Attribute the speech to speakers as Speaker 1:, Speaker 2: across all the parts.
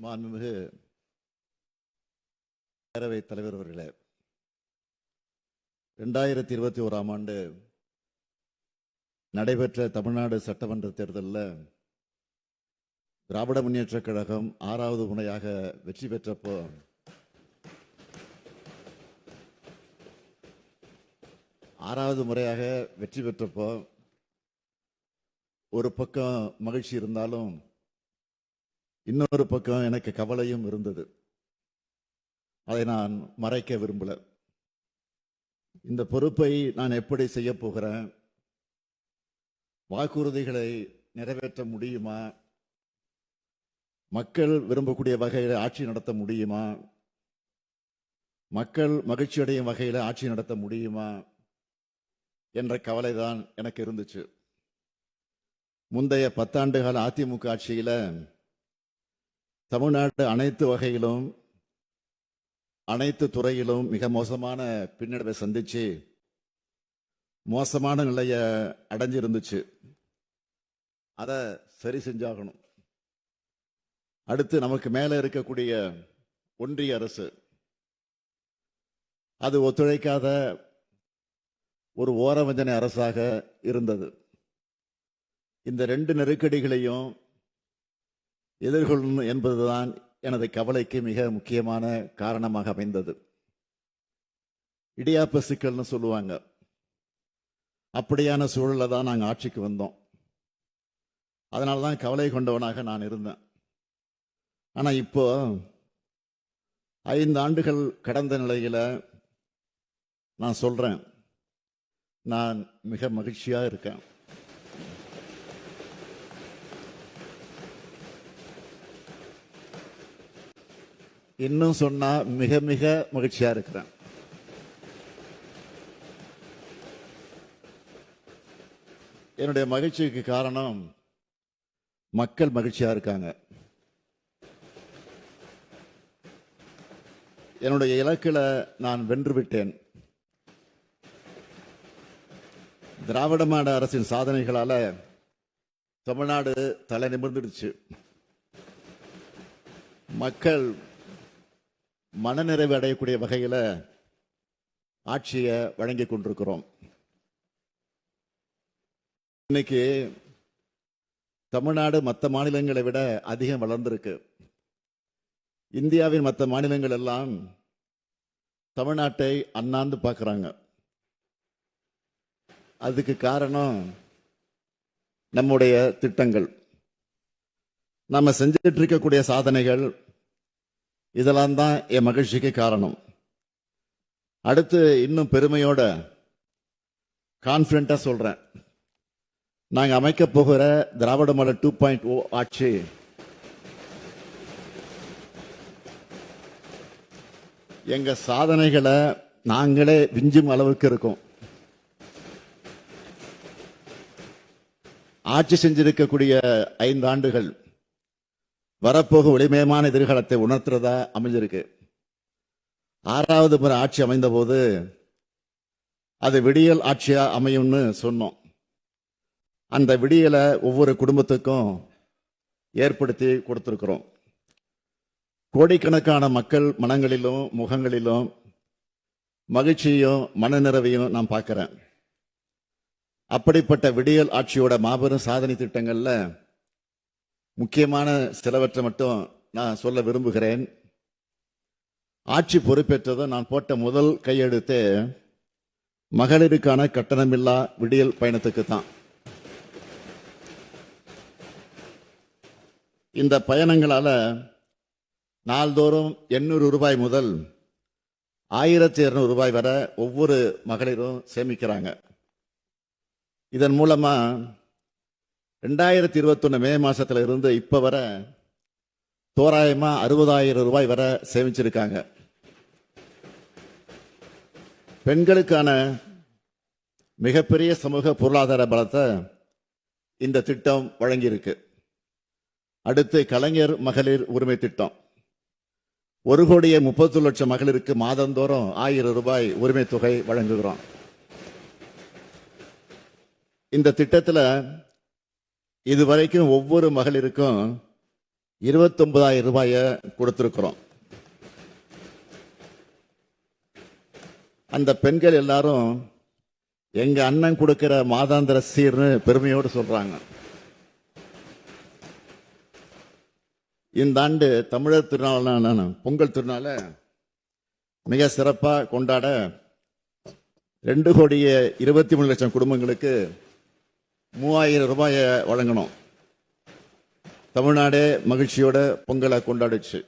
Speaker 1: மாண்புமிகு பேரவைத் தலைவர் அவர்களே, 2021ஆம் ஆண்டு நடைபெற்ற தமிழ்நாடு சட்டமன்ற தேர்தலில் திராவிட முன்னேற்றக் கழகம் 6வது முறையாக வெற்றி பெற்றப்போ ஒரு பக்கம் மகிழ்ச்சி இருந்தாலும் இன்னொரு பக்கம் எனக்கு கவலையும் இருந்தது. அதை நான் மறைக்க விரும்பல. இந்த பொறுப்பை நான் எப்படி செய்ய போகிறேன்? வாக்குறுதிகளை நிறைவேற்ற முடியுமா? மக்கள் விரும்பக்கூடிய வகையில் ஆட்சி நடத்த முடியுமா? மக்கள் மகிழ்ச்சியடையும் வகையில் ஆட்சி நடத்த முடியுமா என்ற கவலைதான் எனக்கு இருந்துச்சு. முந்தைய 10 ஆண்டுகால அதிமுக ஆட்சியில தமிழ்நாடு அனைத்து வகையிலும் அனைத்து துறையிலும் மிக மோசமான பின்னடைவை சந்திச்சு மோசமான நிலையை அடைஞ்சிருந்துச்சு. அதை சரி செஞ்சாகணும். அடுத்து நமக்கு மேல இருக்கக்கூடிய ஒன்றிய அரசு அது ஒத்துழைக்காத ஒரு ஓரவஞ்சனை அரசாக இருந்தது. இந்த 2 நெருக்கடிகளையும் எதிர்கொள்ளணும் என்பதுதான் எனது கவலைக்கு மிக முக்கியமான காரணமாக அமைந்தது. இடியாப்ப சிக்கல்னு சொல்லுவாங்க. அப்படியான சூழல்ல தான் நாங்கள் ஆட்சிக்கு வந்தோம். அதனால தான் கவலை கொண்டவனாக நான் இருந்தேன். ஆனா இப்போ 5 ஆண்டுகள் கடந்த நிலையில நான் சொல்றேன், நான் மிக மகிழ்ச்சியா இருக்கேன். இன்னும் சொன்னா மிக மிக மகிழ்ச்சியா இருக்கிறேன். என்னுடைய மகிழ்ச்சிக்கு காரணம் மக்கள் மகிழ்ச்சியா இருக்காங்க. என்னுடைய இலக்கில நான் வென்று விட்டேன். திராவிட மாடல் அரசின் சாதனைகளால தமிழ்நாடு தலை நிமிர்ந்துடுச்சு. மக்கள் மனநிறைவு அடையக்கூடிய வகையில் ஆட்சியை வழங்கி கொண்டிருக்கிறோம். இன்னைக்கு தமிழ்நாடு மற்ற மாநிலங்களை விட அதிகம் வளர்ந்திருக்கு. இந்தியாவின் மற்ற மாநிலங்கள் எல்லாம் தமிழ்நாட்டை அண்ணாந்து பார்க்குறாங்க. அதுக்கு காரணம் நம்முடைய திட்டங்கள், நம்ம செஞ்சிட்டு இருக்கக்கூடிய சாதனைகள். இதெல்லாம் தான் என் மகிழ்ச்சிக்கு காரணம். அடுத்து இன்னும் பெருமையோட கான்பிடண்டா சொல்றேன், நாங்க அமைக்க போகிற திராவிட மாடல் 2.0 ஆட்சி எங்க சாதனைகளை நாங்களே விஞ்சும் அளவுக்கு இருக்கும். ஆட்சி செஞ்சிருக்கக்கூடிய 5 ஆண்டுகள் வரப்போக ஒளிமயமான எதிர்காலத்தை உணர்த்துறதா அமைஞ்சிருக்கு. 6வது முறை ஆட்சி அமைந்த போது அது விடியல் ஆட்சியா அமையும்னு சொன்னோம். அந்த விடியலை ஒவ்வொரு குடும்பத்துக்கும் ஏற்படுத்தி கொடுத்திருக்கிறோம். கோடிக்கணக்கான மக்கள் மனங்களிலும் முகங்களிலும் மகிழ்ச்சியும் மனநிறைவையும் நான் பார்க்கிறேன். அப்படிப்பட்ட விடியல் ஆட்சியோட மாபெரும் சாதனை திட்டங்கள்ல முக்கியமான சிலவற்றை மட்டும் நான் சொல்ல விரும்புகிறேன். ஆட்சி பொறுப்பேற்றதும் நான் போட்ட முதல் கையெழுத்து மகளிருக்கான கட்டணமில்லா விடியல் பயணத்துக்கு தான். இந்த பயணங்களால நாள்தோறும் 800 ரூபாய் முதல் 1200 ரூபாய் வரை ஒவ்வொரு மகளிரும் சேமிக்கிறாங்க. இதன் மூலமா 2021 மே மாசத்துல இருந்து இப்ப வர தோராயமா 60,000 ரூபாய் வரை சேமிச்சிருக்காங்க. பெண்களுக்கான மிகப்பெரிய சமூக பொருளாதார பலத்தை இந்த திட்டம் வழங்கியிருக்கு. அடுத்து கலைஞர் மகளிர் உரிமை திட்டம் 1,30,00,000 மகளிருக்கு மாதந்தோறும் 1000 ரூபாய் உரிமை தொகை வழங்குகிறோம். இந்த திட்டத்தில் இதுவரைக்கும் ஒவ்வொரு மகளிருக்கும் 29,000 ரூபாயை கொடுத்திருக்கிறோம். அந்த பெண்கள் எல்லாரும் எங்க அண்ணன் கொடுக்கிற மாதாந்திர சீர்னு பெருமையோடு சொல்றாங்க. இந்த ஆண்டு தமிழர் திருநாளான பொங்கல் திருநாளை மிக சிறப்பாக கொண்டாட 2,23,00,000 குடும்பங்களுக்கு 3,000 ரூபாயை வழங்கணும். தமிழ்நாடே மகிழ்ச்சியோட பொங்கலை கொண்டாடுச்சு.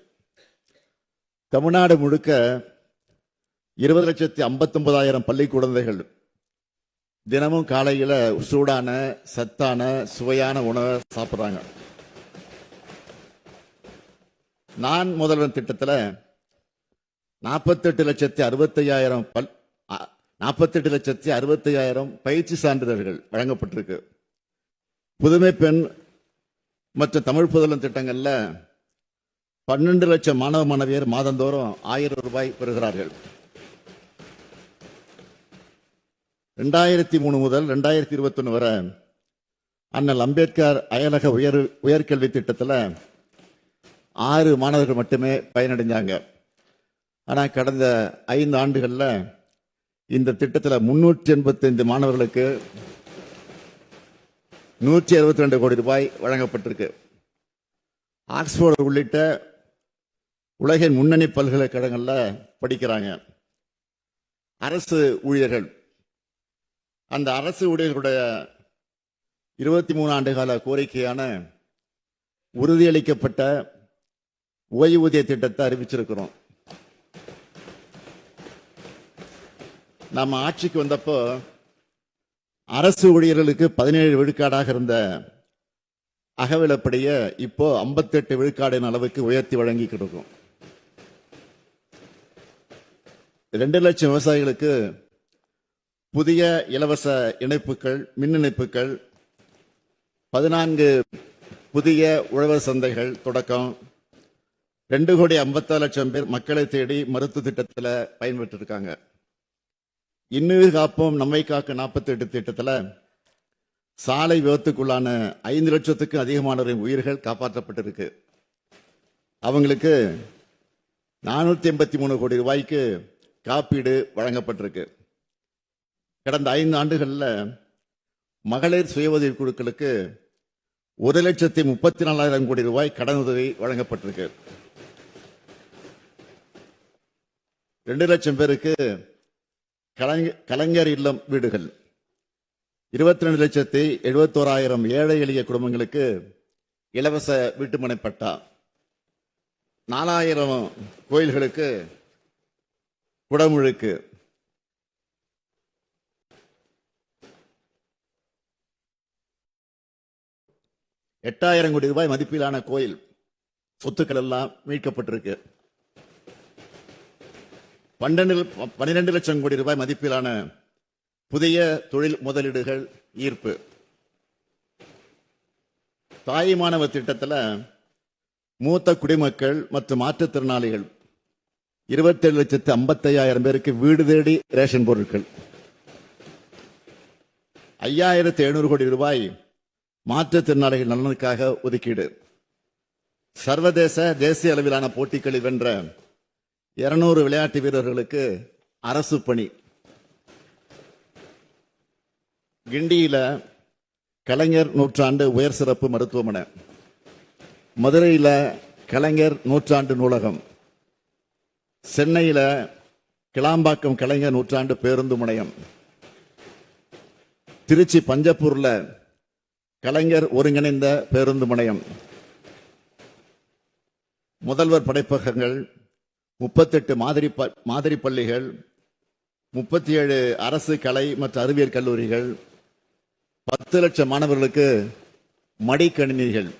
Speaker 1: தமிழ்நாடு முழுக்க 20,59,000 பள்ளி குழந்தைகள் தினமும் காலையில் சூடான சத்தான சுவையான உணவை சாப்பிட்றாங்க. நான் முதல்வன் திட்டத்தில் 48,65,000 பயிற்சி சான்றிதழ்கள் வழங்கப்பட்டிருக்கு. புதுமை பெண் மற்றும் தமிழ் புதல்வன் திட்டங்கள்ல 12 லட்சம் மாணவ மாணவியர் மாதந்தோறும் 1000 ரூபாய் பெறுகிறார்கள். 2003 முதல் 2021 வரை அண்ணல் அம்பேத்கர் அயலக உயர்கல்வி திட்டத்தில் 6 மாணவர்கள் மட்டுமே பயனடைஞ்சாங்க. ஆனால் கடந்த 5 ஆண்டுகளில் இந்த திட்டத்தில் 385 மாணவர்களுக்கு 162 கோடி ரூபாய் வழங்கப்பட்டிருக்கு. ஆக்ஸ்போர்டு உள்ளிட்ட உலகின் முன்னணி பல்கலைக்கழகங்களில் படிக்கிறாங்க. அரசு ஊழியர்கள், அந்த அரசு ஊழியர்களுடைய 23 ஆண்டு கால கோரிக்கையான உறுதியளிக்கப்பட்ட ஓய்வூதிய திட்டத்தை அறிவிச்சிருக்கிறோம். நம்ம ஆட்சிக்கு வந்தப்போ அரசு ஊழியர்களுக்கு 17 விழுக்காடாக இருந்த அகவிலப்படியை இப்போ 58 விழுக்காடின் அளவுக்கு உயர்த்தி வழங்கி கொடுக்கும். 2 லட்சம் விவசாயிகளுக்கு புதிய இலவச இணைப்புகள், மின் இணைப்புகள், 14 புதிய உழவர் சந்தைகள் தொடக்கம், 2,54,00,000 பேர் மக்களை தேடி மருத்துவ திட்டத்தில் பயன்பெற்று இருக்காங்க. இன்னுயிர் காப்போம் நம்மை காக்க 48 திட்டத்தில் சாலை விபத்துக்குள்ளான 5 லட்சத்துக்கும் அதிகமானவரின் உயிர்கள் காப்பாற்றப்பட்டிருக்கு. அவங்களுக்கு 483 கோடி ரூபாய்க்கு காப்பீடு வழங்கப்பட்டிருக்கு. கடந்த 5 ஆண்டுகளில் மகளிர் சுய உதவி குழுக்களுக்கு 1,34,000 கோடி ரூபாய் கடனுதவி வழங்கப்பட்டிருக்கு. 2 லட்சம் பேருக்கு கலைஞர் இல்லம் வீடுகள், 22,71,000 ஏழை எளிய குடும்பங்களுக்கு இலவச வீட்டுமனை பட்டா, 4,000 கோயில்களுக்கு குடமுழுக்கு, 8,000 கோடி ரூபாய் மதிப்பிலான கோயில் சொத்துக்கள் எல்லாம் மீட்கப்பட்டிருக்கு. 12 லட்சம் கோடி ரூபாய் மதிப்பிலான புதிய தொழில் முதலீடுகள் ஈர்ப்பு. தாய் மாணவர் திட்டத்தில் மூத்த குடிமக்கள் மற்றும் மாற்றுத்திறனாளிகள் 27,55,000 பேருக்கு வீடு தேடி ரேஷன் பொருட்கள். 5,700 கோடி ரூபாய் மாற்றுத்திறனாளிகள் நலனுக்காக ஒதுக்கீடு. சர்வதேச தேசிய அளவிலான போட்டிகளில் வென்ற 200 விளையாட்டு வீரர்களுக்கு அரசு பணி. கிண்டியில கலைஞர் நூற்றாண்டு உயர் சிறப்பு மருத்துவமனை, மதுரையில் கலைஞர் நூற்றாண்டு நூலகம், சென்னையில் கிளாம்பாக்கம் கலைஞர் நூற்றாண்டு பேருந்து முனையம், திருச்சி பஞ்சப்பூர்ல கலைஞர் ஒருங்கிணைந்த பேருந்து முனையம், முதல்வர் படைப்பகங்கள், 38 மாதிரி பள்ளிகள், 37 அரசு கலை மற்றும் அறிவியல் கல்லூரிகள், 10 லட்சம் மாணவர்களுக்கு மடிக்கணினிகள்,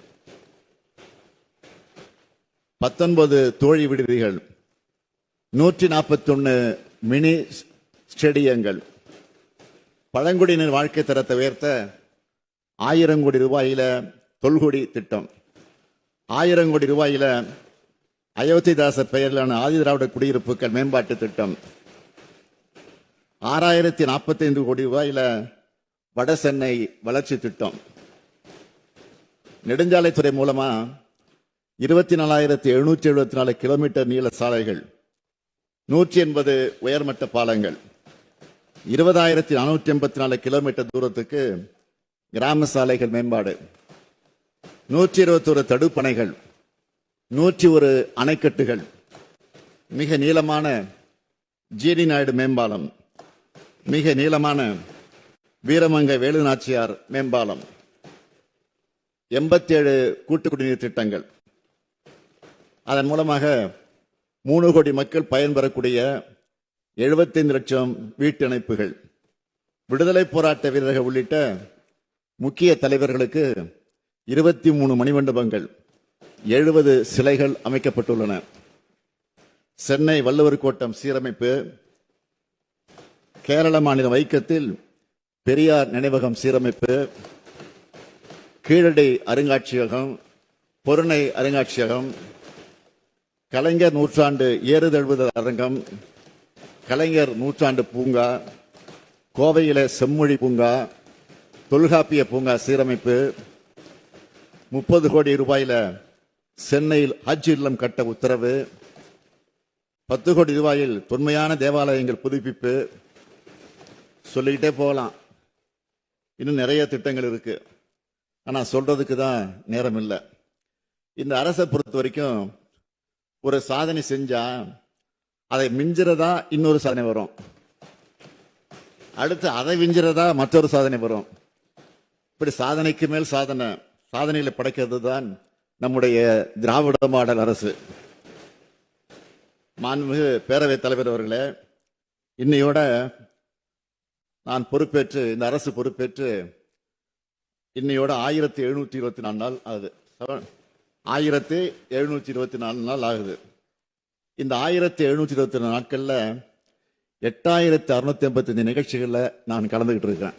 Speaker 1: 19 தோழி விடுதிகள், 141 மினி ஸ்டேடியங்கள், பழங்குடியினர் வாழ்க்கை தரத்தை உயர்த்த 1000 கோடி ரூபாயில தொல்குடி திட்டம், 1000 கோடி ரூபாயில அயோத்திதாசர் பெயரிலான ஆதிதிராவிட குடியிருப்புகள் மேம்பாட்டு திட்டம், 6,045 கோடி ரூபாயில வட சென்னை வளர்ச்சி திட்டம், நெடுஞ்சாலைத்துறை மூலமா 24,774 கிலோமீட்டர் நீள சாலைகள், 180 உயர்மட்ட பாலங்கள், 20,484 கிலோமீட்டர் தூரத்துக்கு கிராம சாலைகள் மேம்பாடு, 121 தடுப்பணைகள், 101 அணைக்கட்டுகள், மிக நீளமான ஜிடி நாயுடு மேம்பாலம், மிக நீளமான வீரமங்கை வேலுநாச்சியார் மேம்பாலம், 87 கூட்டு குடிநீர் திட்டங்கள். அதன் மூலமாக 3 கோடி மக்கள் பயன்பெறக்கூடிய 75 லட்சம் வீட்டு இணைப்புகள், விடுதலை போராட்ட வீரர்கள் உள்ளிட்ட முக்கிய தலைவர்களுக்கு 23 மணிமண்டபங்கள், 70 சிலைகள் அமைக்கப்பட்டுள்ளன. சென்னை வள்ளுவர் கோட்டம் சீரமைப்பு, கேரள மாநிலம் வைக்கத்தில் பெரியார் நினைவகம் சீரமைப்பு, கீழடி அருங்காட்சியகம், பொருணை அருங்காட்சியகம், கலைஞர் நூற்றாண்டு ஏறுதழுவுதல் அரங்கம், கலைஞர் நூற்றாண்டு பூங்கா, கோவையில செம்மொழி பூங்கா, தொல்காப்பிய பூங்கா சீரமைப்பு, 30 கோடி ரூபாயில சென்னையில் ஹஜ் இல்லம் கட்ட உத்தரவு, 10 கோடி ரூபாயில் தொன்மையான தேவாலயங்கள் புதுப்பிப்பு, சொல்லிக்கிட்டே போகலாம். இன்னும் நிறைய திட்டங்கள் இருக்கு. ஆனா சொல்றதுக்கு தான் நேரம் இல்லை. இந்த அரசை பொறுத்த வரைக்கும் ஒரு சாதனை செஞ்சா அதை மிஞ்சிறதா இன்னொரு சாதனை வரும், அடுத்து அதை மிஞ்சிறதா மற்றொரு சாதனை வரும். இப்படி சாதனைக்கு மேல் சாதனை, சாதனையில படைக்கிறது தான் நம்முடைய திராவிட மாடல் அரசு. மாண்புமிகு பேரவைத் தலைவர் அவர்களே, இன்னையோட நான் பொறுப்பேற்று, இந்த அரசு பொறுப்பேற்று இன்னையோட 1724 நாள் ஆகுது. 1724 நாள் ஆகுது. இந்த 1724 நாட்கள்ல 8655 நிகழ்ச்சிகள்ல நான் கலந்துகிட்டு இருக்கேன்.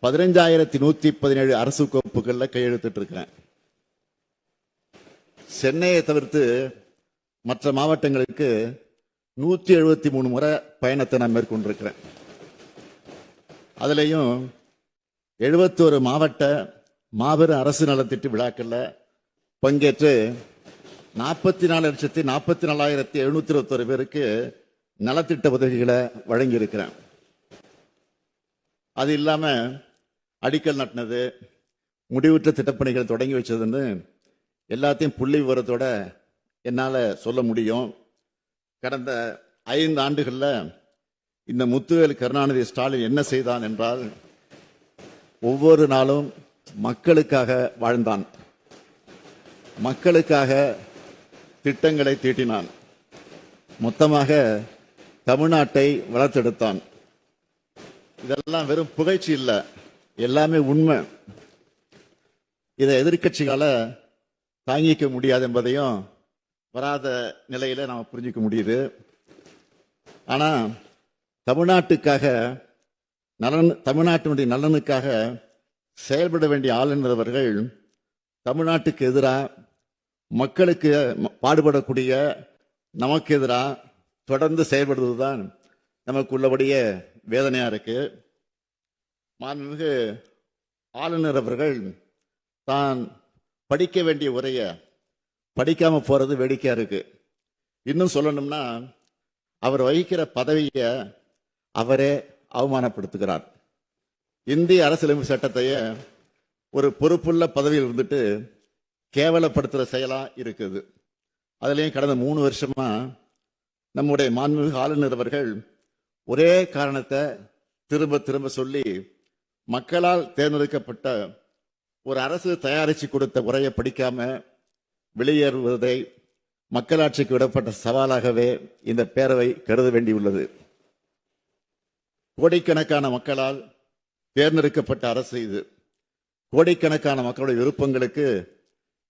Speaker 1: 15,117 அரசு கோப்புகள்ல கையெழுத்திட்டு இருக்கிறேன். சென்னையை தவிர்த்து மற்ற மாவட்டங்களுக்கு 173 முறை பயணத்தை நான் மேற்கொண்டிருக்கிறேன். அதுலேயும் 71 மாவட்ட மாபெரும் அரசு நலத்திட்ட விழாக்கள்ல பங்கேற்று 44,44,721 பேருக்கு நலத்திட்ட உதவிகளை வழங்கி இருக்கிறேன். அது இல்லாம அடிக்கல் நட்டினது, முடிவுற்ற திட்டப்பணிகள் தொடங்கி வச்சதுன்னு எல்லாத்தையும் புள்ளி விவரத்தோட என்னால சொல்ல முடியும். கடந்த 5 ஆண்டுகள்ல இந்த முத்துவேல் கருணாநிதி ஸ்டாலின் என்ன செய்தான் என்றால், ஒவ்வொரு நாளும் மக்களுக்காக வாழ்ந்தான், மக்களுக்காக திட்டங்களை தீட்டினான், மொத்தமாக தமிழ்நாட்டை வளர்த்தெடுத்தான். இதெல்லாம் வெறும் புகழ்ச்சி இல்ல, எல்லாமே உண்மை. இதை எதிர்க்கட்சிகால தாங்கிக்க முடியாது என்பதையும் வராத நிலையில நாம புரிஞ்சுக்க முடியுது. ஆனா தமிழ்நாட்டுக்காக தமிழ்நாட்டினுடைய நலனுக்காக செயல்பட வேண்டிய ஆளுநர் அவர்கள் தமிழ்நாட்டுக்கு எதிராக, மக்களுக்கு பாடுபடக்கூடிய நமக்கு எதிராக தொடர்ந்து செயல்படுவதுதான் நமக்கு உள்ளபடியே வேதனையா இருக்கு. மாண்புமிகு ஆளுநர் அவர்கள் தான் படிக்க வேண்டிய உரைய படிக்காம போறது வேடிக்கையா இருக்கு. இன்னும் சொல்லணும்னா, அவர் வகிக்கிற பதவியை அவரே அவமானப்படுத்துகிறார். இந்திய அரசியலமைப்பு சட்டத்தையே ஒரு பொறுப்புள்ள பதவியில் இருந்துட்டு கேவலப்படுத்துற செயலா இருக்குது. அதுலயும் கடந்த 3 வருஷமா நம்முடைய மாண்புமிகு ஆளுநர் அவர்கள் ஒரே காரணத்தை திரும்ப திரும்ப சொல்லி, மக்களால் தேர்ந்தெடுக்கப்பட்ட ஒரு அரசு தயாரிச்சு கொடுத்த உரையை படிக்காம வெளியேறுவதை மக்களாட்சிக்கு விடப்பட்ட சவாலாகவே இந்த பேரவை கருத வேண்டியுள்ளது. கோடிக்கணக்கான மக்களால் தேர்ந்தெடுக்கப்பட்ட அரசு இது. கோடிக்கணக்கான மக்களுடைய விருப்பங்களுக்கு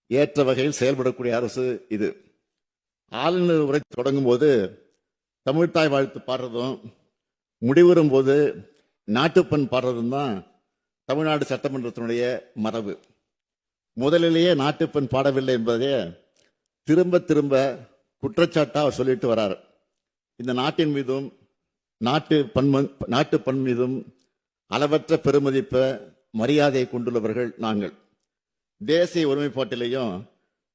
Speaker 1: ஏற்ற வகையில் செயல்படக்கூடிய அரசு இது. ஆளுநர் உரை தொடங்கும் போது தமிழ்தாய் வாழ்த்து பாடுறதும், முடிவுறும் போது நாட்டுப்பண் பாடுறதும் தான் தமிழ்நாடு சட்டமன்றத்தினுடைய மரபு. முதலிலேயே நாட்டுப்பண் பாடவில்லை என்பதே திரும்ப திரும்ப குற்றச்சாட்டா அவர் சொல்லிட்டு வரார். இந்த நாட்டின் மீதும் நாட்டுப்பண் மீதும் அளவற்ற பெருமதிப்ப மரியாதையை கொண்டுள்ளவர்கள் நாங்கள். தேசிய ஒருமைப்பாட்டிலையும்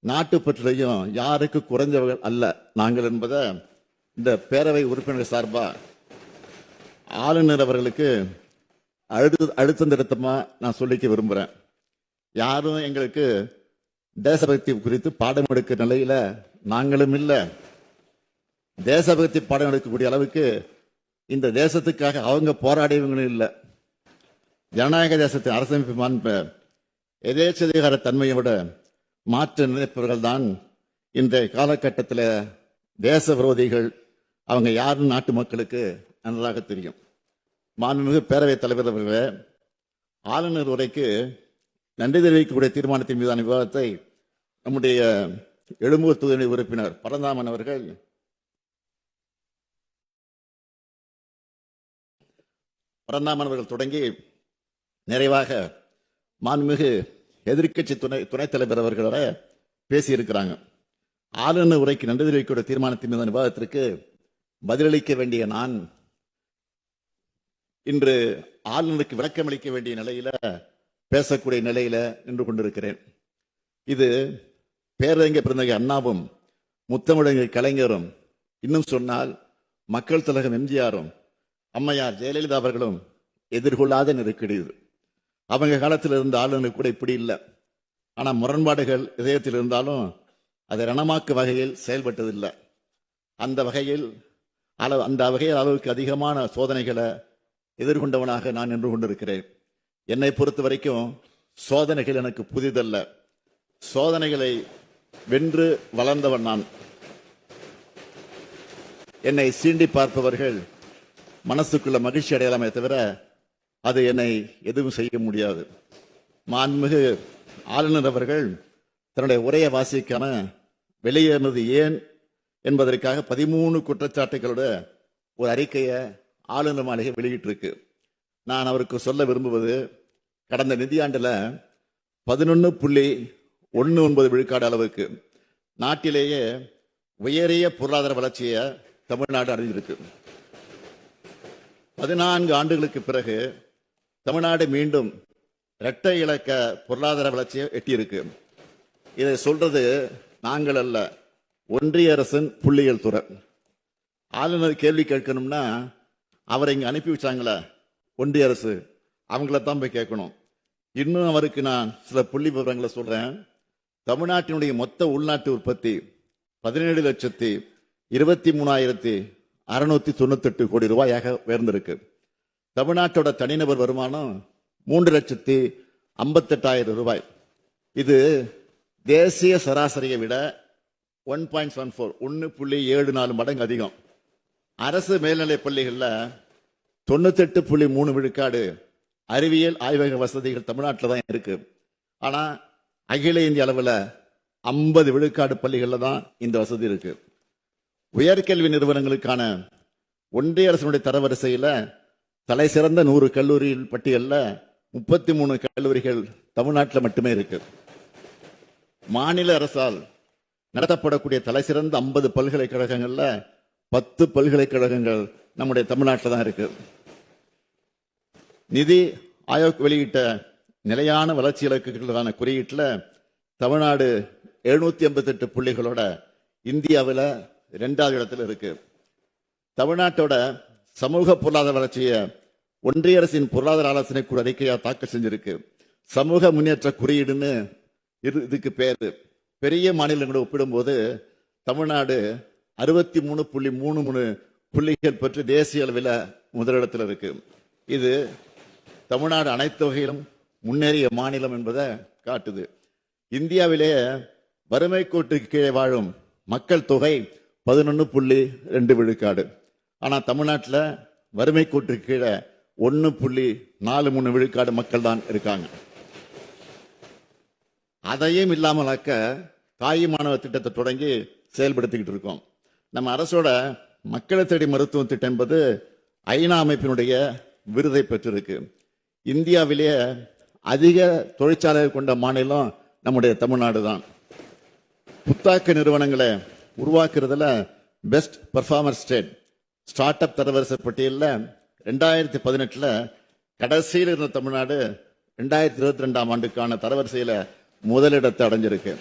Speaker 1: நாட்டுப்பற்றிலையும் யாருக்கு குறைஞ்சவர்கள் அல்ல நாங்கள் என்பதை இந்த பேரவை உறுப்பினர் சார்பா ஆளுநர் அவர்களுக்கு அழுத்தம் திருத்தமா நான் சொல்லிக்க விரும்புறேன். யாரும் எங்களுக்கு தேசபக்தி குறித்து பாடம் எடுக்கிற நிலையில நாங்களும் இல்லை. தேசபக்தி பாடம் எடுக்கக்கூடிய அளவுக்கு இந்த தேசத்துக்காக அவங்க போராடியவங்களும் இல்லை. ஜனநாயக தேசத்தின் அரசமைப்பு மாண்ப எதேச்சதிகார தன்மையோட மாற்ற நினைப்பவர்கள் தான் இன்றைய காலகட்டத்தில் தேச விரோதிகள். அவங்க யாருன்னு நாட்டு மக்களுக்கு நன்றாக தெரியும். மாண்புமிகு பேரவைத் தலைவர் அவர்களே, ஆளுநர் உரைக்கு நன்றி தெரிவிக்கக்கூடிய தீர்மானத்தின் மீதான விவாதத்தை நம்முடைய எழும்பூர் தொகுதி உறுப்பினர் பரந்தாமன் அவர்கள் தொடங்கி நிறைவாக மாண்புமிகு எதிர்க்கட்சி துணைத் தலைவர் அவர்களோட பேசியிருக்கிறாங்க. ஆளுநர் உரைக்கு நன்றி தெரிவிக்கக்கூடிய தீர்மானத்தின் மீதான விவாதத்திற்கு பதிலளிக்க வேண்டிய நான் இன்று ஆளுநருக்கு விளக்கமளிக்க வேண்டிய நிலையில பேசக்கூடிய நிலையில நின்று கொண்டிருக்கிறேன். இது பேரறிஞர் பிறந்தகை அண்ணாவும் முத்தமிழறிஞர் கலைஞரும், இன்னும் சொன்னால் மக்கள் திலகம் எம்ஜிஆரும் அம்மையார் ஜெயலலிதா அவர்களும் எதிர்கொள்ளாத நெருக்கடி இது. அவங்க காலத்தில் இருந்த ஆளுநர் கூட இப்படி இல்லை. ஆனா முரண்பாடுகள் இதயத்தில் இருந்தாலும் அதை ரணமாக்கு வகையில் செயல்பட்டதில்லை. அந்த வகையில் அளவுக்கு அதிகமான சோதனைகளை எதிர்கொண்டவனாக நான் நின்று கொண்டிருக்கிறேன். என்னை பொறுத்த வரைக்கும் சோதனைகள் எனக்கு புதிதல்ல. சோதனைகளை வென்று வளர்ந்தவன் நான். என்னை சீண்டி பார்ப்பவர்கள் மனசுக்குள்ள மகிழ்ச்சி அடையலாமே தவிர அது என்னை எதுவும் செய்ய முடியாது. மாண்புமிகு ஆளுநர் அவர்கள் தன்னுடைய உரையை வாசிக்காம வெளியேறினது ஏன் என்பதற்காக 13 குற்றச்சாட்டுகளோட ஒரு அறிக்கையை ஆளுநர் மாளிகை வெளியிட்டிருக்கு. நான் அவருக்கு சொல்ல விரும்புவது, கடந்த நிதியாண்டில் 11.19 விழுக்காடு அளவுக்கு நாட்டிலேயே உயரிய பொருளாதார வளர்ச்சியை தமிழ்நாடு அடைஞ்சிருக்கு. 14 ஆண்டுகளுக்கு பிறகு தமிழ்நாடு மீண்டும் இரட்டை இலக்க பொருளாதார வளர்ச்சியை எட்டியிருக்கு. இதை சொல்றது நாங்கள் அல்ல, ஒன்றிய அரசின் புள்ளியியல் துறை. ஆளுநர் கேள்வி கேட்கணும்னா அவரை இங்க அனுப்பி வச்சாங்களே ஒன்றிய அரசு, அவங்கள தான் போய் கேட்கணும். இன்னும் அவருக்கு நான் சில புள்ளி விவரங்களை சொல்றேன். தமிழ்நாட்டினுடைய மொத்த உள்நாட்டு உற்பத்தி 17,23,698 கோடி ரூபாயாக உயர்ந்திருக்கு. தமிழ்நாட்டோட தனிநபர் வருமானம் 3,58,000 ரூபாய். இது தேசிய சராசரியை விட 1.74 மடங்கு அதிகம். அரசு மேல்நிலைப் பள்ளிகளில் 98.3 விழுக்காடு அறிவியல் ஆய்வக வசதிகள் தமிழ்நாட்டில் தான் இருக்கு. ஆனா அகில இந்திய அளவில் 50 விழுக்காடு பள்ளிகளில் தான் இந்த வசதி இருக்கு. உயர்கல்வி நிறுவனங்களுக்கான ஒன்றிய அரசினுடைய தரவரிசையில் தலை சிறந்த 100 கல்லூரி பட்டியலில் 33 கல்லூரிகள் தமிழ்நாட்டில் மட்டுமே இருக்கு. மாநில அரசால் நடத்தப்படக்கூடிய தலை சிறந்த 50 பல்கலைக்கழகங்கள்ல 10 பல்கலைக்கழகங்கள் நம்முடைய தமிழ்நாட்டில் தான் இருக்கு. நிதி ஆயோக் வெளியிட்ட நிலையான வளர்ச்சி இலக்குகளுக்கான குறியீட்டில் தமிழ்நாடு 788 புள்ளிகளோட இந்தியாவில் 2வது இடத்துல இருக்கு. தமிழ்நாட்டோட சமூக பொருளாதார வளர்ச்சியை ஒன்றிய அரசின் பொருளாதார ஆலோசனை குழு அறிக்கையா தாக்கல் செஞ்சிருக்கு. சமூக முன்னேற்ற குறியீடுன்னு இதுக்கு பேரு. பெரிய மாநிலங்களோடு ஒப்பிடும்போது தமிழ்நாடு 63.33 புள்ளிகள் பெற்று தேசிய அளவில் முதலிடத்தில் இருக்கு. இது தமிழ்நாடு அனைத்து வகையிலும் முன்னேறிய மாநிலம் என்பதை காட்டுது. இந்தியாவிலேயே வறுமை கோட்டுக்கு கீழே வாழும் மக்கள் தொகை 11.2 விழுக்காடு. ஆனா தமிழ்நாட்டில் வறுமை கோட்டுக்கு கீழே 1.43 விழுக்காடு மக்கள் தான் இருக்காங்க. அதையும் இல்லாமலாக்க தாய் மாணவ திட்டத்தை தொடங்கி செயல்படுத்திக்கிட்டு இருக்கோம். நம்ம அரசோட மக்களை தேடி மருத்துவ திட்டம் என்பது ஐநா அமைப்பினுடைய விருதை பெற்றிருக்கு. இந்தியாவிலேயே அதிக தொழிற்சாலைகள் கொண்ட மாநிலம் நம்முடைய தமிழ்நாடு தான். புத்தாக்க நிறுவனங்களை உருவாக்குறதுல best performer state startup தரவரிசை பட்டியலில் 2018 கடைசியில் இருந்த தமிழ்நாடு 2022 ஆண்டுக்கான தரவரிசையில் முதலிடத்தை அடைஞ்சிருக்கு.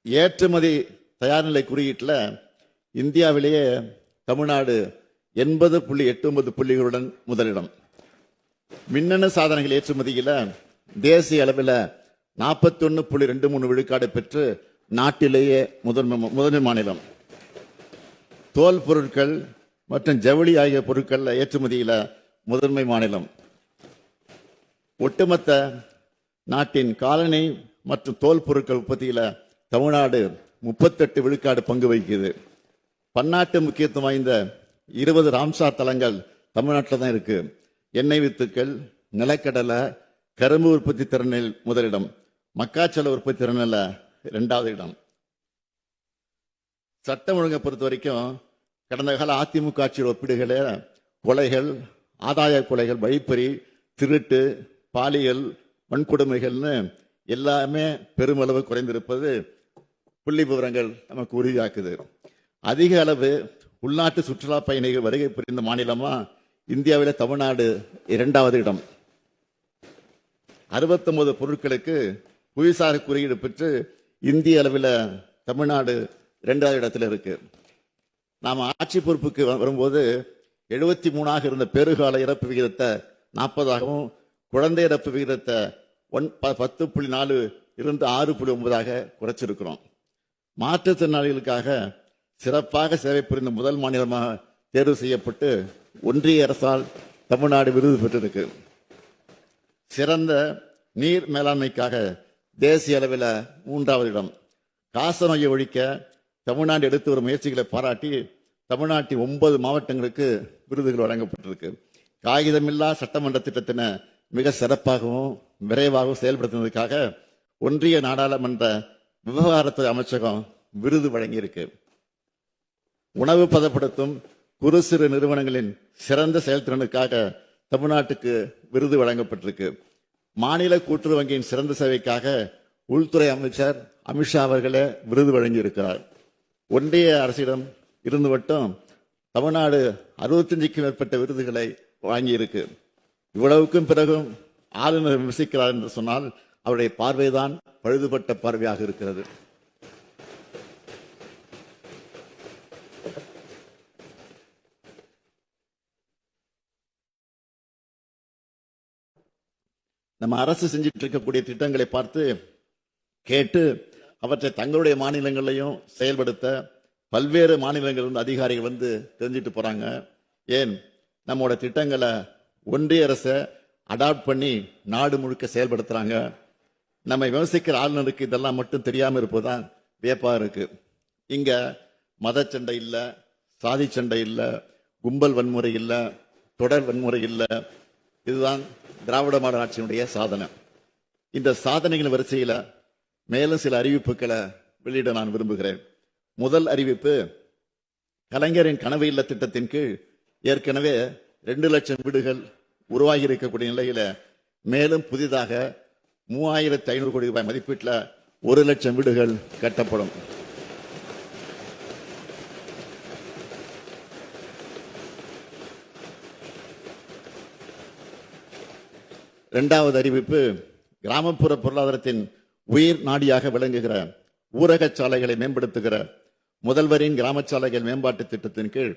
Speaker 1: ஏற்றுமதி தயார்நிலை குறியீட்டில் இந்தியாவிலேயே தமிழ்நாடு 80.89 புள்ளிகளுடன் முதலிடம். மின்னணு சாதனங்கள் ஏற்றுமதியில் தேசிய அளவில் 41.23 விழுக்காடு பெற்று நாட்டிலேயே முதன்மை மாநிலம். தோல் பொருட்கள் மற்றும் ஜவுளி ஆகிய பொருட்கள் ஏற்றுமதியில் முதன்மை மாநிலம். ஒட்டுமொத்த நாட்டின் காலணி மற்றும் தோல் பொருட்கள் உற்பத்தியில் தமிழ்நாடு 38 விழுக்காடு பங்கு வகிக்குது. பன்னாட்டு முக்கியத்துவம் வாய்ந்த 20 ராம்சார் தலங்கள் தமிழ்நாட்டில் தான் இருக்கு. எண்ணெய் வித்துக்கள், நிலக்கடலை, கரும்பு உற்பத்தி திறனில் முதலிடம், மக்காச்சோள உற்பத்தி திறனில் 2வது இடம். சட்டம் ஒழுங்கை பொறுத்த வரைக்கும் கடந்த கால அதிமுக ஆட்சியோட ஒப்பிடுகள கொலைகள், ஆதாய கொலைகள், வழிப்பறி, திருட்டு, பாலியல் வன்கொடுமைகள்னு எல்லாமே பெருமளவு குறைந்திருப்பது புள்ளி விவரங்கள் நமக்கு உறுதியாக்குது. அதிக அளவு உள்நாட்டு சுற்றுலா பயணிகள் வருகை புரிந்த மாநிலமா இந்தியாவில் தமிழ்நாடு 2வது இடம். 69 பொருட்களுக்கு புவிசார் குறியீடு பெற்று இந்திய அளவில் தமிழ்நாடு 2வது இடத்துல இருக்கு. நாம் ஆட்சி பொறுப்புக்கு வரும்போது 73ஆக இருந்த பெருகால இறப்பு விகிதத்தை 40ஆகவும், குழந்தை இறப்பு விகிதத்தை 10.4 இருந்து 6.9ஆக குறைச்சிருக்கிறோம். மாற்றுத்திறனாளிகளுக்காக சிறப்பாக சேவை புரிந்த முதல் மாநிலமாக தேர்வு செய்யப்பட்டு ஒன்றிய அரசால் தமிழ்நாடு விருது பெற்றிருக்கு. சிறந்த நீர் மேலாண்மைக்காக தேசிய அளவில் 3வது இடம். காசநோயை ஒழிக்க தமிழ்நாடு எடுத்து வரும் முயற்சிகளை பாராட்டி தமிழ்நாட்டின் 9 மாவட்டங்களுக்கு விருதுகள் வழங்கப்பட்டிருக்கு. காகிதமில்லா சட்டமன்ற திட்டத்தினை மிக சிறப்பாகவும் விரைவாகவும் செயல்படுத்தினதுக்காக ஒன்றிய நாடாளுமன்ற விவகாரத்துறை அமைச்சகம் விருது வழங்கியிருக்கு. உணவு பதப்படுத்தும் குறு சிறு நிறுவனங்களின் சிறந்த செயல்திறனுக்காக தமிழ்நாட்டுக்கு விருது வழங்கப்பட்டிருக்கு. மாநில கூட்டுறவு வங்கியின் சிறந்த சேவைக்காக உள்துறை அமைச்சர் அமித்ஷா அவர்களே விருது வழங்கியிருக்கிறார். ஒன்றிய அரசிடம் இருந்து மட்டும் தமிழ்நாடு 65க்கும் மேற்பட்ட விருதுகளை வாங்கியிருக்கு. இவ்வளவுக்கும் பிறகும் ஆளுநர் விமர்சிக்கிறார் என்று சொன்னால் அவருடைய பார்வைதான் பழுதுபட்ட பார்வையாக இருக்கிறது. நம்ம அரசு செஞ்சிட்டு இருக்கக்கூடிய திட்டங்களை பார்த்து கேட்டு அவற்றை தங்களுடைய மாநிலங்களையும் செயல்படுத்த பல்வேறு மாநிலங்கள் அதிகாரிகள் வந்து தெரிஞ்சிட்டு போறாங்க. ஏன் நம்மளோட திட்டங்களை ஒன்றிய அரசை அடாப்ட் பண்ணி நாடு முழுக்க செயல்படுத்துறாங்க. நம்ம விமர்சிக்கிற ஆளுநருக்கு இதெல்லாம் மட்டும் தெரியாம இருப்பதுதான் வியப்பா இருக்கு. இங்க மத சண்டை இல்ல, சாதி சண்டை இல்ல, கும்பல் வன்முறை இல்ல, தொடர் வன்முறை இல்ல. இதுதான் திராவிட மாடல் ஆட்சியினுடைய சாதனை. இந்த சாதனைகளின் வரிசையில மேலும் சில அறிவிப்புகளை வெளியிட நான் விரும்புகிறேன். முதல் அறிவிப்பு, கலைஞரின் கனவு இல்ல திட்டத்தின் கீழ் ஏற்கனவே 2 லட்சம் வீடுகள் உருவாகி இருக்கக்கூடிய நிலையில மேலும் புதிதாக 3500 கோடி ரூபாய் மதிப்பீட்டில் 1 லட்சம் வீடுகள் கட்டப்படும். இரண்டாவது அறிவிப்பு, கிராமப்புற பொருளாதாரத்தின் உயிர் நாடியாக விளங்குகிற ஊரக சாலைகளை மேம்படுத்துகிற முதல்வரின் கிராம சாலைகள் மேம்பாட்டு திட்டத்தின் கீழ்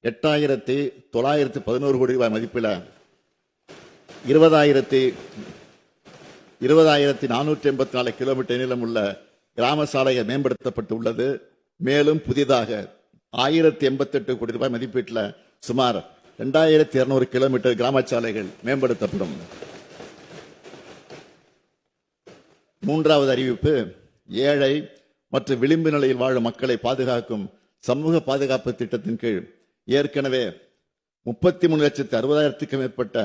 Speaker 1: 8,911 கோடி ரூபாய் மதிப்பில் 20,484 கிலோமீட்டர் நீளம் உள்ள கிராம சாலைகள் மேம்படுத்தப்பட்டு உள்ளது. மேலும் புதிதாக 1,088 கோடி ரூபாய் மதிப்பீட்டில் சுமார் 2,200 கிலோமீட்டர் கிராம சாலைகள் மேம்படுத்தப்படும். மூன்றாவது அறிவிப்பு, ஏழை மற்றும் விளிம்பு நிலையில் வாழும் மக்களை பாதுகாக்கும் சமூக பாதுகாப்பு திட்டத்தின் கீழ் ஏற்கனவே 33,60,000க்கும் மேற்பட்ட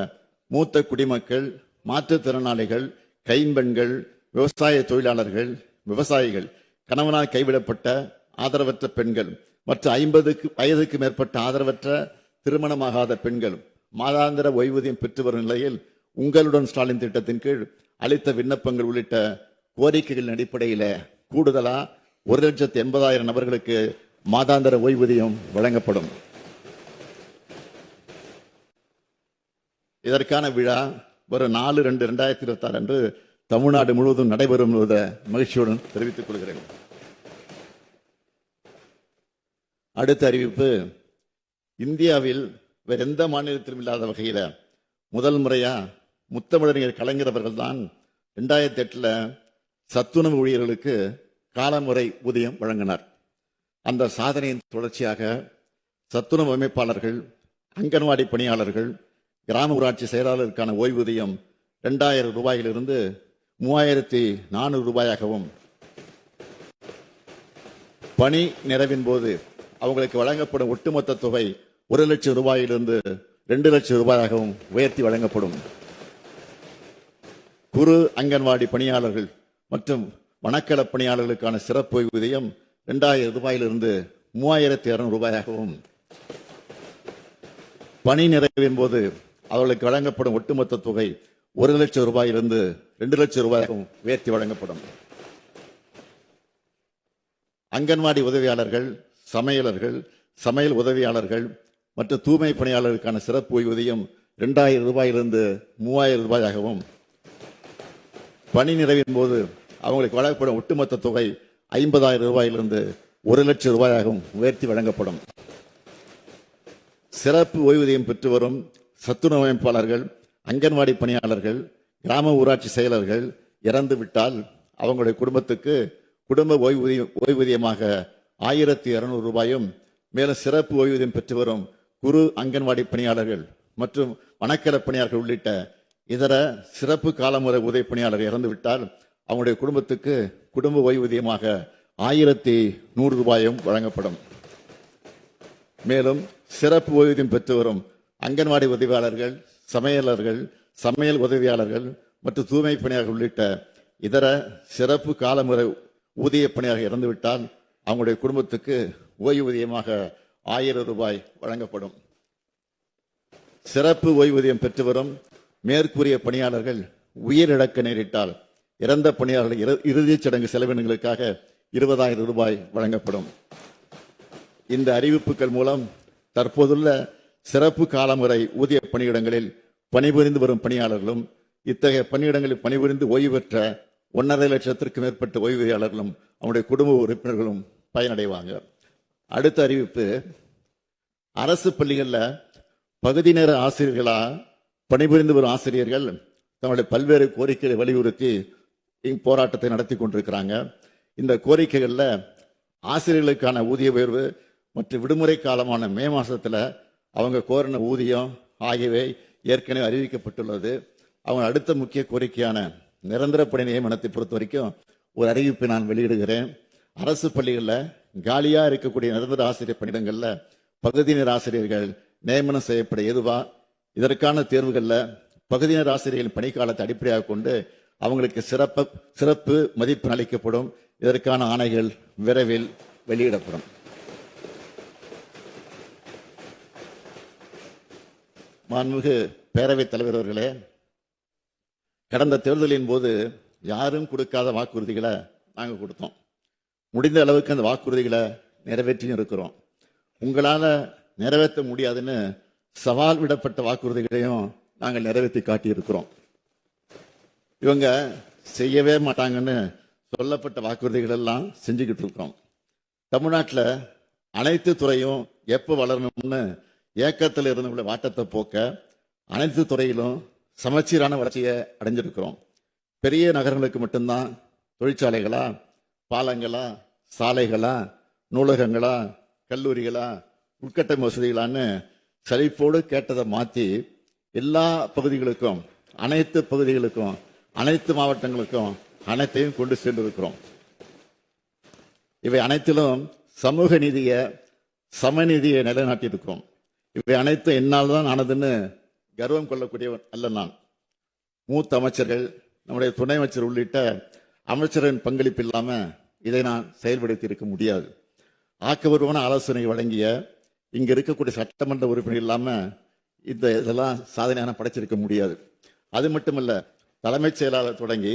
Speaker 1: மூத்த குடிமக்கள், மாற்றுத்திறனாளிகள், கைம்பெண்கள், விவசாய தொழிலாளர்கள், விவசாயிகள், கணவனால் கைவிடப்பட்ட ஆதரவற்ற பெண்கள் மற்றும் 50 வயதுக்கு மேற்பட்ட ஆதரவற்ற திருமணமாகாத பெண்கள் மாதாந்திர ஓய்வூதியம் பெற்று வரும் நிலையில் உங்களுடன் ஸ்டாலின் திட்டத்தின் கீழ் அளித்த விண்ணப்பங்கள் உள்ளிட்ட கோரிக்கைகளின் அடிப்படையில் கூடுதலா 1,80,000 நபர்களுக்கு மாதாந்திர ஓய்வூதியம் வழங்கப்படும். இதற்கான விழா வரும் 4/2/2026 அன்று தமிழ்நாடு முழுவதும் நடைபெறும் என்பதை மகிழ்ச்சியுடன் தெரிவித்துக் கொள்கிறேன். அடுத்த அறிவிப்பு, இந்தியாவில் வேற எந்த மாநிலத்திலும் இல்லாத வகையில் முதல் முறையா முத்தமிழறிஞர் கலைஞர் அவர்கள் தான் 2008 சத்துணவு ஊழியர்களுக்கு காலமுறை ஊதியம் வழங்கினார். அந்த சாதனையின் தொடர்ச்சியாக சத்துணவு அமைப்பாளர்கள், அங்கன்வாடி பணியாளர்கள், கிராம ஊராட்சி செயலாளருக்கான ஓய்வூதியம் 2000 ரூபாயிலிருந்து 3400 ரூபாயாகவும், பணி நிறைவின் போது அவங்களுக்கு வழங்கப்படும் ஒட்டுமொத்த தொகை 1 லட்சம் ரூபாயிலிருந்து 2 லட்சம் ரூபாயாகவும் உயர்த்தி வழங்கப்படும். குறு அங்கன்வாடி பணியாளர்கள் மற்றும் வனக்கள பணியாளர்களுக்கான சிறப்பு ஓய்வூதியம் 2000 ரூபாயிலிருந்து 3200 ரூபாயாகவும், பணி நிறைவின் போது அவர்களுக்கு வழங்கப்படும் ஒட்டுமொத்த தொகை 1 லட்சம் ரூபாயிலிருந்து 2 லட்சம் ரூபாயாகவும் உயர்த்தி வழங்கப்படும். அங்கன்வாடி உதவியாளர்கள், சமையலர்கள், சமையல் உதவியாளர்கள் மற்றும் தூய்மை பணியாளர்களுக்கான சிறப்பு ஓய்வூதியம் 2000 ரூபாயிலிருந்து 3000 ரூபாயாகவும், பணி நிறைவின் போது அவங்களுக்கு வழங்கப்படும் ஒட்டுமொத்த தொகை 50,000 ரூபாயிலிருந்து 1 லட்சம் ரூபாயாகவும் உயர்த்தி வழங்கப்படும். சிறப்பு ஓய்வூதியம் பெற்று வரும் சத்துணவு அமைப்பாளர்கள், அங்கன்வாடி பணியாளர்கள், கிராம ஊராட்சி செயலர்கள் இறந்துவிட்டால் அவங்களுடைய குடும்பத்துக்கு குடும்ப ஓய்வூதியமாக 1200 ரூபாயும், மேலும் சிறப்பு ஓய்வூதியம் பெற்று வரும் குறு அங்கன்வாடி பணியாளர்கள் மற்றும் வனக்கல பணியாளர்கள் உள்ளிட்ட இதர சிறப்பு காலமுறை உதவி பணியாளர்கள் இறந்துவிட்டால் அவங்களுடைய குடும்பத்துக்கு குடும்ப ஓய்வூதியமாக 1100 ரூபாயும் வழங்கப்படும். மேலும் சிறப்பு ஓய்வூதியம் பெற்று வரும் அங்கன்வாடி உதவியாளர்கள், சமையலர்கள், சமையல் உதவியாளர்கள் மற்றும் தூய்மை பணியாளர்கள் உள்ளிட்ட இதர சிறப்பு காலமுறை ஊதிய பணியாளர்கள் இறந்துவிட்டால் அவங்களுடைய குடும்பத்துக்கு ஓய்வூதியமாக 1000 ரூபாய் வழங்கப்படும். சிறப்பு ஓய்வூதியம் பெற்று வரும் மேற்கூறிய பணியாளர்கள் உயிரிழக்க நேரிட்டால் இறந்த பணியாளர்கள் இறுதிச் சடங்கு செலவினங்களுக்காக 20,000 ரூபாய் வழங்கப்படும். இந்த அறிவிப்புகள் மூலம் தற்போதுள்ள சிறப்பு காலமுறை ஊதிய பணியிடங்களில் பணிபுரிந்து வரும் பணியாளர்களும், இத்தகைய பணியிடங்களில் பணிபுரிந்து ஓய்வு பெற்ற 1.5 லட்சத்திற்கும் மேற்பட்ட ஓய்வூதியாளர்களும் அவருடைய குடும்ப உறுப்பினர்களும் பயனடைவாங்க. அடுத்த அறிவிப்பு, அரசு பள்ளிகளில் பகுதி நேர ஆசிரியர்களா பணிபுரிந்து வரும் ஆசிரியர்கள் தங்களுடைய பல்வேறு கோரிக்கைகளை வலியுறுத்தி போராட்டத்தை நடத்தி கொண்டிருக்கிறாங்க. இந்த கோரிக்கைகள்ல ஆசிரியர்களுக்கான ஊதிய உயர்வு மற்றும் விடுமுறை காலமான மே மாசத்துல அவங்க கோரின ஊதியம் ஆகியவை ஏற்கனவே அறிவிக்கப்பட்டுள்ளது. அவங்க அடுத்த முக்கிய கோரிக்கையான நிரந்தர பணி நியமனத்தை பொறுத்த வரைக்கும் ஒரு அறிவிப்பை நான் வெளியிடுகிறேன். அரசு பள்ளிகளில் காலியா இருக்கக்கூடிய நிரந்தர ஆசிரியர் பணியிடங்கள்ல பகுதி நேர ஆசிரியர்கள் நியமனம் செய்யப்பட ஏதுவா, இதற்கான தேர்வுகளில் பகுதி நேர ஆசிரியர்களின் பணிக்காலத்தை அடிப்படையாக கொண்டு அவங்களுக்கு சிறப்பு மதிப்பு அளிக்கப்படும். இதற்கான ஆணைகள் விரைவில் வெளியிடப்படும். மாண்புமிகு பேரவைத் தலைவர் அவர்களே, கடந்த தேர்தலின் போது யாரும் கொடுக்காத வாக்குறுதிகளை நாங்கள் கொடுத்தோம். முடிந்த அளவுக்கு அந்த வாக்குறுதிகளை நிறைவேற்றி இருக்கிறோம். உங்களால நிறைவேற்ற முடியாதுன்னு சவால் விடப்பட்ட வாக்குறுதிகளையும் நாங்கள் நிறைவேற்றி காட்டியிருக்கிறோம். இவங்க செய்யவே மாட்டாங்கன்னு சொல்லப்பட்ட வாக்குறுதிகள் எல்லாம் செஞ்சுக்கிட்டு இருக்கிறோம். தமிழ்நாட்டில் அனைத்து துறையும் எப்போ வளரணும்னு ஏக்கத்தில் இருந்த வாட்டத்தை போக்க அனைத்து துறையிலும் சமச்சீரான வளர்ச்சியை அடைஞ்சிருக்கிறோம். பெரிய நகரங்களுக்கு மட்டும்தான் தொழிற்சாலைகளா, பாலங்களா, சாலைகளா, நூலகங்களா, கல்லூரிகளா, உட்கட்டமை வசதிகளான்னு செழிப்போடு கேட்டதை மாற்றி எல்லா பகுதிகளுக்கும், அனைத்து பகுதிகளுக்கும், அனைத்து மாவட்டங்களுக்கும் அனைத்தையும் கொண்டு சென்றிருக்கிறோம். இவை அனைத்திலும் சமூக நீதியை, சமநீதியை நிலைநாட்டியிருக்கிறோம். இவை அனைத்தும் என்னால் தான் ஆனதுன்னு கர்வம் கொள்ளக்கூடியவன் அல்ல நான். மூத்த அமைச்சர்கள், நம்முடைய துணை அமைச்சர் உள்ளிட்ட அமைச்சரின் பங்களிப்பு இல்லாம இதை நான் செயல்படுத்தி இருக்க முடியாது. ஆக்கபூர்வமான ஆலோசனை வழங்கிய இங்க இருக்கக்கூடிய சட்டமன்ற உறுப்பினர் இல்லாம இதெல்லாம் சாதனையான படைச்சிருக்க முடியாது. அது மட்டுமல்ல, தலைமைச் செயலாளர் தொடங்கி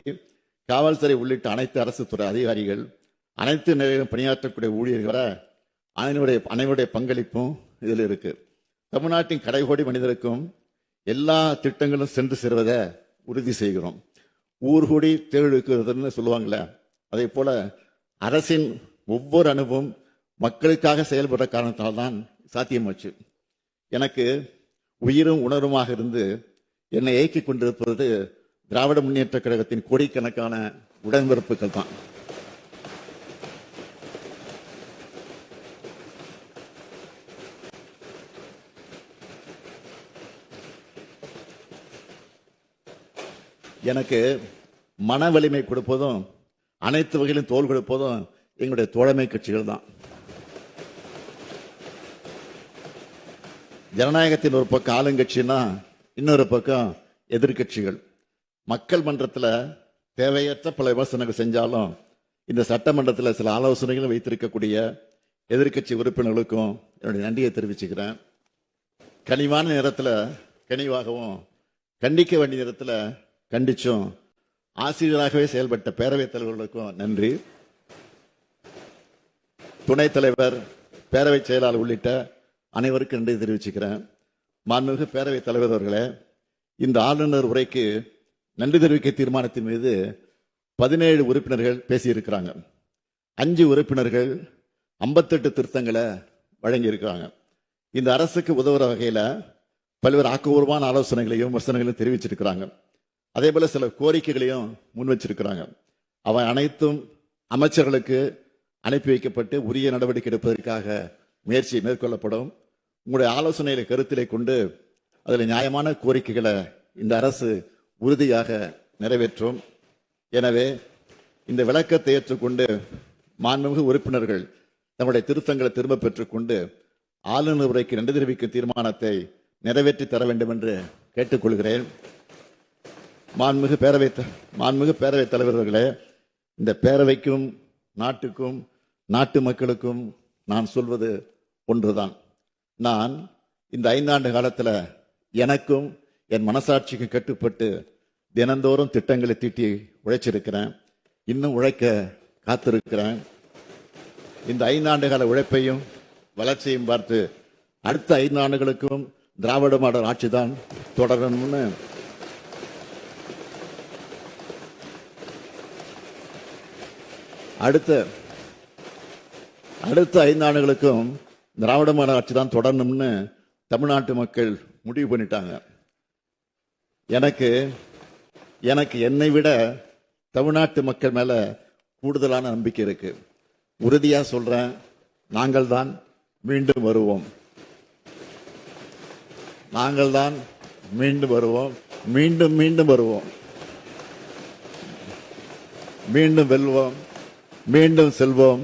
Speaker 1: காவல்துறை உள்ளிட்ட அனைத்து அரசு துறை அதிகாரிகள், அனைத்து நிலையிலும் பணியாற்றக்கூடிய ஊழியர்களை அனைவருடைய பங்களிப்பும் இதில் இருக்கு. தமிழ்நாட்டின் கடைகோடி மனிதருக்கும் எல்லா திட்டங்களும் சென்று சேருவதை உறுதி செய்கிறோம். ஊர்கூடி தேர்தலுக்குன்னு சொல்லுவாங்களே, அதே போல அரசின் ஒவ்வொரு அணுவும் மக்களுக்காக செயல்படுற காரணத்தால்தான் சாத்தியமாச்சு. எனக்கு உயிரும் உணர்வுமாக இருந்து என்னை இயக்கிக் கொண்டிருப்பது திராவிட முன்னேற்ற கழகத்தின் கோடிக்கணக்கான உடன்பிறப்புகள் தான். எனக்கு மன வலிமை கொடுப்பதும் அனைத்து வகையிலும் தோல் கொடுப்பதும் எங்களுடைய தோழமை கட்சிகள் தான். ஜனநாயகத்தின் ஒரு பக்கம் ஆளுங்கட்சின்னா இன்னொரு பக்கம் எதிர்கட்சிகள். மக்கள் மன்றத்தில் தேவையற்ற பல விமர்சனங்கள் செஞ்சாலும் இந்த சட்டமன்றத்தில் சில ஆலோசனைகளும் வைத்திருக்கக்கூடிய எதிர்கட்சி உறுப்பினர்களுக்கும் என்னுடைய நன்றியை தெரிவிச்சுக்கிறேன். கனிவான நேரத்தில் கனிவாகவும், கண்டிக்க வேண்டிய நேரத்தில் கண்டிச்சும் ஆசிரியராகவே செயல்பட்ட பேரவைத் தலைவர்களுக்கும் நன்றி. துணைத் தலைவர், பேரவை செயலாளர் உள்ளிட்ட அனைவருக்கும் நன்றி தெரிவிச்சுக்கிறேன். மாண்புமிகு பேரவைத் தலைவர் அவர்களே, இந்த ஆளுநர் உரைக்கு நன்றி தெரிவிக்க தீர்மானத்தின் மீது 17 உறுப்பினர்கள் பேசியிருக்கிறாங்க. 5 உறுப்பினர்கள் 58 திருத்தங்களை வழங்கியிருக்கிறாங்க. இந்த அரசுக்கு உதவுற வகையில் பல்வேறு ஆக்கப்பூர்வமான ஆலோசனைகளையும் விமர்சனங்களையும் தெரிவிச்சிருக்கிறாங்க. அதே போல சில கோரிக்கைகளையும் முன் வச்சிருக்கிறாங்க. அவை அனைத்தும் அமைச்சர்களுக்கு அனுப்பி வைக்கப்பட்டு உரிய நடவடிக்கை எடுப்பதற்காக முயற்சி மேற்கொள்ளப்படும். உங்களுடைய ஆலோசனைகளை கருத்திலே கொண்டு அதில் நியாயமான கோரிக்கைகளை இந்த அரசு உறுதியாக நிறைவேற்றும். எனவே இந்த விளக்கத்தை ஏற்றுக்கொண்டு மாண்புமிகு உறுப்பினர்கள் தங்களுடைய திருத்தங்களை திரும்ப பெற்றுக்கொண்டு ஆளுநர் உரைக்கு நன்றி தெரிவிக்கும் தீர்மானத்தை நிறைவேற்றி தர வேண்டும் என்று கேட்டுக்கொள்கிறேன். மாண்புமிகு பேரவைத் தலைவர்களே, இந்த பேரவைக்கும் நாட்டுக்கும் நாட்டு மக்களுக்கும் நான் சொல்வது ஒன்றுதான். நான் இந்த 5 ஆண்டு காலத்தில் எனக்கும் என் மனசாட்சிக்கும் கட்டுப்பட்டு தினந்தோறும் திட்டங்களை தீட்டி உழைச்சிருக்கிறேன். இன்னும் உழைக்க காத்திருக்கிறேன். இந்த 5 ஆண்டு கால உழைப்பையும் வளர்ச்சியையும் பார்த்து அடுத்த 5 ஆண்டுகளுக்கும் திராவிட மாடல் ஆட்சி தான் தொடரணும்னு அடுத்த 5 ஆண்டுகளுக்கும் திராவிட மாடல் ஆட்சி தான் தொடரணும்னு தமிழ்நாட்டு மக்கள் முடிவு பண்ணிட்டாங்க. எனக்கு என்னை விட தமிழ்நாட்டு மக்கள் மேல கூடுதலான நம்பிக்கை இருக்கு. உறுதியா சொல்றேன், நாங்கள் தான் மீண்டும் வருவோம். நாங்கள் தான் மீண்டும் வருவோம். மீண்டும் மீண்டும் வருவோம். மீண்டும் வெல்வோம். மீண்டும் செல்வோம்.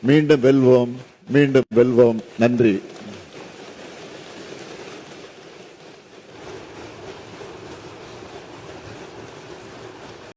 Speaker 1: மீண்டும் வெல்வோம். மீண்டும் வெல்வோம். நன்றி.